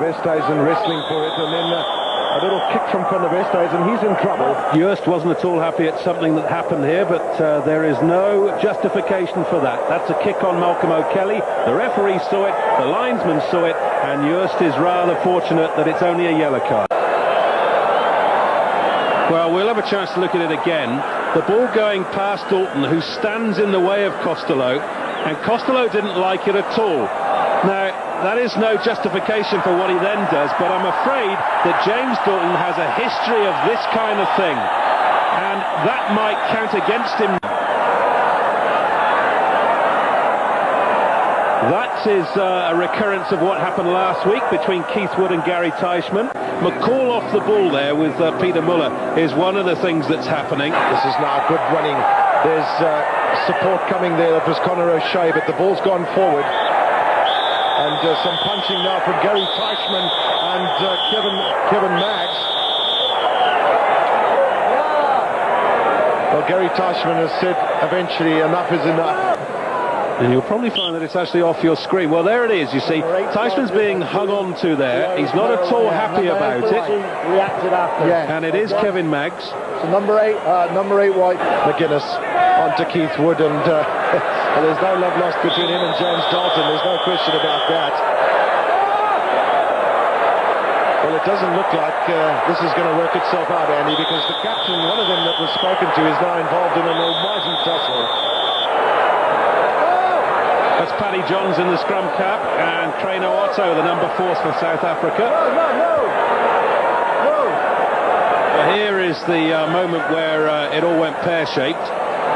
Westhuizen wrestling for it, and then a little kick from Van der Westhuizen. He's in trouble. Joost wasn't at all happy at something that happened here, but there is no justification for that. That's a kick on Malcolm O'Kelly. The referee saw it, the linesman saw it, and Joost is rather fortunate that it's only a yellow card. Well, we'll have a chance to look at it again. The ball going past Dalton, who stands in the way of Costello, and Costello didn't like it at all. Now, that is no justification for what he then does, but I'm afraid that James Dalton has a history of this kind of thing, and that might count against him. That is a recurrence of what happened last week between Keith Wood and Gary Teichmann. McCall off the ball there with Peter Muller is one of the things that's happening. This is now good running. There's support coming there. That was Conor O'Shea, but the ball's gone forward. And some punching now from Gary Teichmann and Kevin Maggs. Well, Gary Teichmann has said eventually enough is enough. And you'll probably find that it's actually off your screen. Well, there it is, you see. Teichmann's being hung on to there. He's not at all happy about it. Reacted after. And it is Kevin Maggs. So number eight white. McGuinness onto Keith Wood, and there's no love lost between him and James Dalton. There's no question about that. Well, it doesn't look like this is going to work itself out, Andy, because the captain, one of them that was spoken to, is now involved in an almighty tussle. That's Paddy Johns in the scrum cap, and Traino Otto, the number 4 for South Africa. Here is the moment where it all went pear-shaped.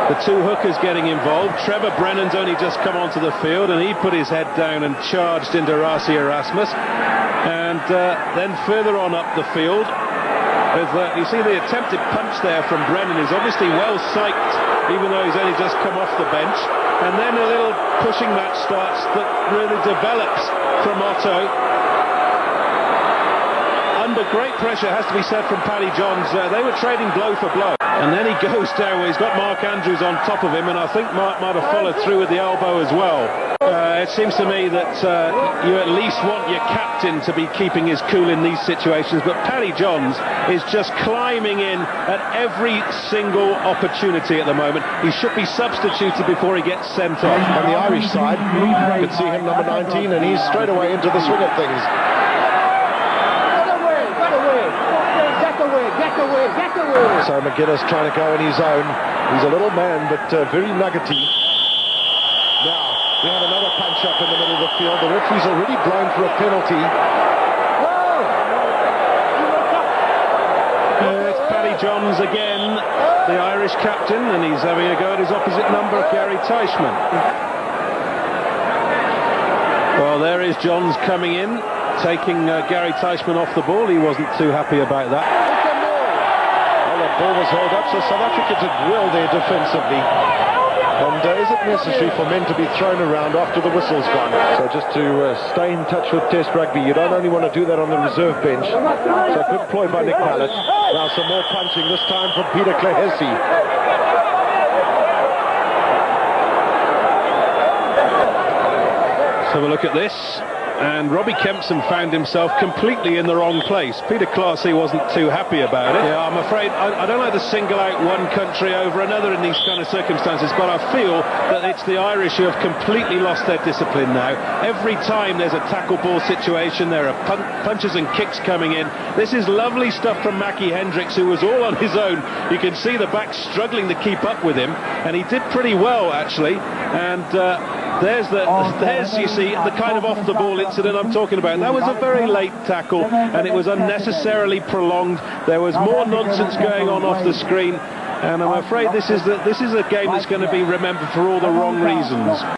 The two hookers getting involved. Trevor Brennan's only just come onto the field, and he put his head down and charged into Rassie Erasmus. And then further on up the field, with, you see the attempted punch there from Brennan is obviously well psyched, even though he's only just come off the bench. And then a little pushing match starts that really develops from Otto. Under great pressure, has to be said, from Paddy Johns. They were trading blow for blow. And then he goes down where he's got Mark Andrews on top of him, and I think Mark might have followed through with the elbow as well. It seems to me that you at least want your captain to be keeping his cool in these situations, but Paddy Johns is just climbing in at every single opportunity at the moment. He should be substituted before he gets sent off. On the Irish side, you could see him number 19, and he's straight away into the swing of things. Get away. So McGuinness trying to go on his own. He's a little man, but very nuggety. Now, we have another punch up in the middle of the field. The referee's already blown for a penalty. It's Paddy Johns again, the Irish captain, and he's having a go at his opposite number, Gary Teichmann. Well, there is Johns coming in, taking Gary Teichmann off the ball. He wasn't too happy about that. Ball was held up, so South Africa did well there defensively. And is it necessary for men to be thrown around after the whistle's gone? So just to stay in touch with Test rugby, you don't only want to do that on the reserve bench. So good ploy by Nick Mallett. Now some more punching, this time from Peter Klahesi. Let's have a look at this. And Robbie Kempson found himself completely in the wrong place. Peter Klahesi wasn't too happy about it. Yeah, I'm afraid I don't like to single out one country over another in these kind of circumstances, but I feel that it's the Irish who have completely lost their discipline now. Every time there's a tackle ball situation, there are punches and kicks coming in. This is lovely stuff from Mackie Hendricks, who was all on his own. You can see the back struggling to keep up with him, and he did pretty well, actually. And there's you see the kind of off the ball incident I'm talking about. That was a very late tackle, and it was unnecessarily prolonged. There was more nonsense going on off the screen, and I'm afraid this is a game that's going to be remembered for all the wrong reasons.